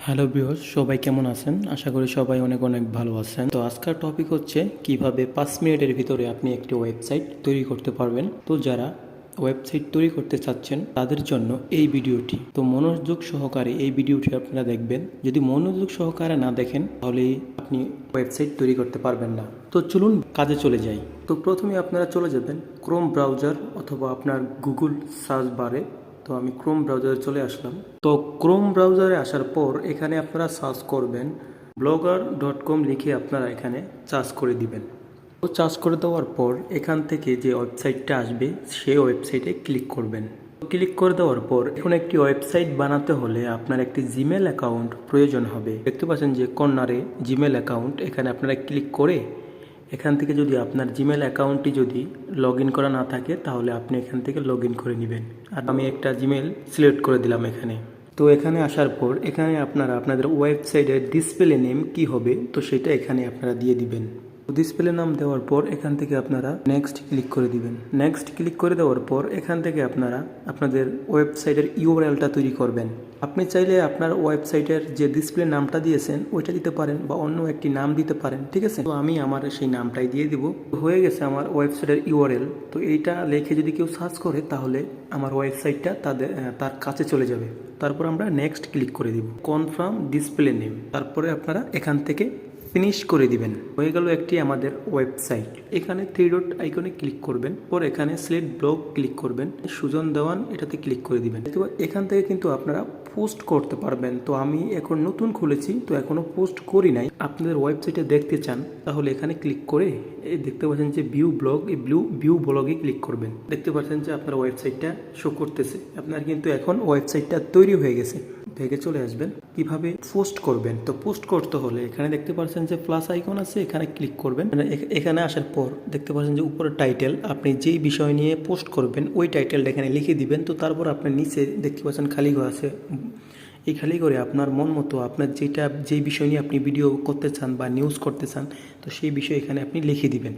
Hello viewers, সবাই কেমন আছেন? আশা করি সবাই অনেক অনেক ভালো আছেন। তো আজকের টপিক হচ্ছে কিভাবে 5 মিনিটের ভিতরে আপনি একটি ওয়েবসাইট তৈরি করতে পারবেন। তো যারা ওয়েবসাইট তৈরি করতে চাচ্ছেন তাদের জন্য এই ভিডিওটি। তো মনোযোগ সহকারে এই ভিডিওটি আপনারা দেখবেন। যদি মনোযোগ সহকারে না দেখেন তাহলে আপনি ওয়েবসাইট তৈরি করতে পারবেন না। তো চলুন কাজে চলে যাই। তো প্রথমে আপনারা চলে যাবেন ক্রোম ব্রাউজার অথবা আপনার গুগল সার্চ বারে। তো আমি ক্রোম ব্রাউজারে চলে আসলাম। তো ক্রোম ব্রাউজারে আসার পর এখানে আপনারা সার্চ করবেন blogger.com লিখে আপনারা এখানে সার্চ করে দিবেন। তো সার্চ করে দেওয়ার পর এখান থেকে যে ওয়েবসাইটটা আসবে সেই ওয়েবসাইটে ক্লিক করবেন। ক্লিক করে দেওয়ার পর এখন একটি ওয়েবসাইট বানাতে হলে আপনার একটি জিমেল অ্যাকাউন্ট প্রয়োজন হবে। দেখতে পাচ্ছেন যে কর্নারে জিমেল অ্যাকাউন্ট, এখানে আপনারা ক্লিক করে এখান থেকে যদি আপনার জিমেল অ্যাকাউন্টটি যদি লগ ইন করা না থাকে তাহলে আপনি এখান থেকে লগ ইন করে নেবেন। আর আমি একটা জিমেল সিলেক্ট করে দিলাম এখানে। তো এখানে আসার পর এখানে আপনারা আপনাদের ওয়েবসাইটের ডিসপ্লে নেম কি হবে তো সেটা এখানে আপনারা দিয়ে দিবেন। ডিসপ্লে নাম দেওয়ার পর এখান থেকে আপনারা নেক্সট ক্লিক করে দিবেন। নেক্সট ক্লিক করে দেওয়ার পর এখান থেকে আপনারা আপনাদের ওয়েবসাইটের ইউআরএলটা তৈরি করবেন। আপনি চাইলে আপনার ওয়েবসাইটের যে ডিসপ্লে নামটা দিয়েছেন ওইটা দিতে পারেন বা অন্য একটি নাম দিতে পারেন, ঠিক আছে। তো আমি আমার সেই নামটাই দিয়ে দিব। হয়ে গেছে আমার ওয়েবসাইটের ইউআরএল। তো এইটা লিখে যদি কেউ সার্চ করে তাহলে আমার ওয়েবসাইটটা তার কাছে চলে যাবে। তারপর আমরা নেক্সট ক্লিক করে দিব, কনফার্ম ডিসপ্লে নেম। তারপরে আপনারা এখান থেকে ফিনিশ করে দিবেন। হয়ে গেল একটি আমাদের ওয়েবসাইট। এখানে 3 ডট আইকনে ক্লিক করবেন, পর এখানে সিলেক্ট ব্লগ ক্লিক করবেন, সুজন দেওয়ান এটাতে ক্লিক করে দিবেন। তো এখান থেকে কিন্তু আপনারা পোস্ট করতে পারবেন। তো আমি এখন নতুন খুলেছি, তো এখনো পোস্ট করি নাই। আপনাদের ওয়েবসাইটে দেখতে চান তাহলে এখানে ক্লিক করে এই দেখতে পাচ্ছেন যে ভিউ ব্লগ, এই ভিউ ব্লগে ক্লিক করবেন। দেখতে পাচ্ছেন যে আপনার ওয়েবসাইটটা শো করতেছে। আপনার কিন্তু এখন ওয়েবসাইটটা তৈরি হয়ে গেছে। ভেগে চলে আসবেন। কিভাবে পোস্ট করবেন, তো পোস্ট করতে হলে এখানে দেখতে পাচ্ছেন যে প্লাস আইকন আছে, এখানে ক্লিক করবেন। এখানে আসার পর দেখতে পাচ্ছেন যে উপরে টাইটেল, আপনি যেই বিষয় নিয়ে পোস্ট করবেন ওই টাইটেলটা এখানে লিখে দিবেন। তো তারপর আপনার নিচে দেখতে পাচ্ছেন খালি ঘর আছে, এই খালি করে আপনার মন মতো আপনার যেই বিষয় নিয়ে আপনি ভিডিও করতে চান বা নিউজ করতে চান তো সেই বিষয় এখানে আপনি লিখে দিবেন।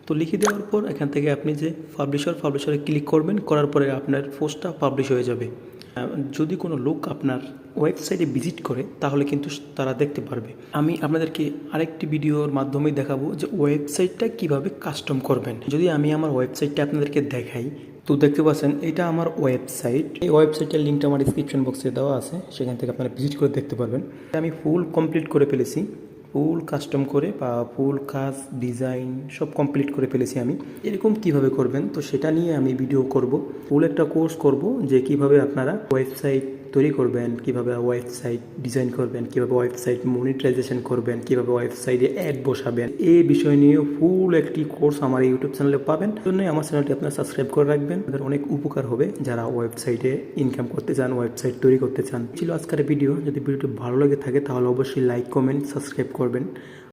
তো লিখে দেওয়ার পর এখান থেকে আপনি যে পাবলিশারে ক্লিক করবেন, করার পরে আপনার পোস্টটা পাবলিশ হয়ে যাবে। যদি কোনো লোক আপনার ওয়েবসাইটে ভিজিট করে তাহলে কিন্তু তারা দেখতে পারবে। আমি আপনাদেরকে আরেকটি ভিডিওর মাধ্যমে দেখাবো যে ওয়েবসাইটটা কিভাবে কাস্টম করবেন। যদি আমি আমার ওয়েবসাইটটা আপনাদেরকে দেখাই, তো দেখতে পাচ্ছেন এটা আমার ওয়েবসাইট। এই ওয়েবসাইটের লিঙ্কটা আমার ডিসক্রিপশন বক্সে দেওয়া আছে, সেখান থেকে আপনারা ভিজিট করে দেখতে পারবেন। আমি ফুল কমপ্লিট করে ফেলেছি, ফুল কাস্টম করে বা ফুল কাজ ডিজাইন সব কমপ্লিট করে ফেলেছি আমি। এরকম কিভাবে করবেন তো সেটা নিয়ে আমি ভিডিও করব। ফুল একটা কোর্স করব যে কিভাবে আপনারা ওয়েবসাইট তৈরি করবেন, কিভাবে ওয়েবসাইট ডিজাইন করবেন, কিভাবে ওয়েবসাইট মনিটাইজেশন করবেন, কিভাবে ওয়েবসাইটে অ্যাড বসাবেন, এই বিষয় নিয়ে ফুল একটি কোর্স আমার ইউটিউব চ্যানেলে পাবেন। জন্য আমার চ্যানেলটি আপনারা সাবস্ক্রাইব করে রাখবেন, তাদের অনেক উপকার হবে যারা ওয়েবসাইটে ইনকাম করতে চান, ওয়েবসাইট তৈরি করতে চান। ছিল আজকের ভিডিও। যদি ভিডিওটি ভালো লেগে থাকে তাহলে অবশ্যই লাইক, কমেন্ট, সাবস্ক্রাইব করবেন।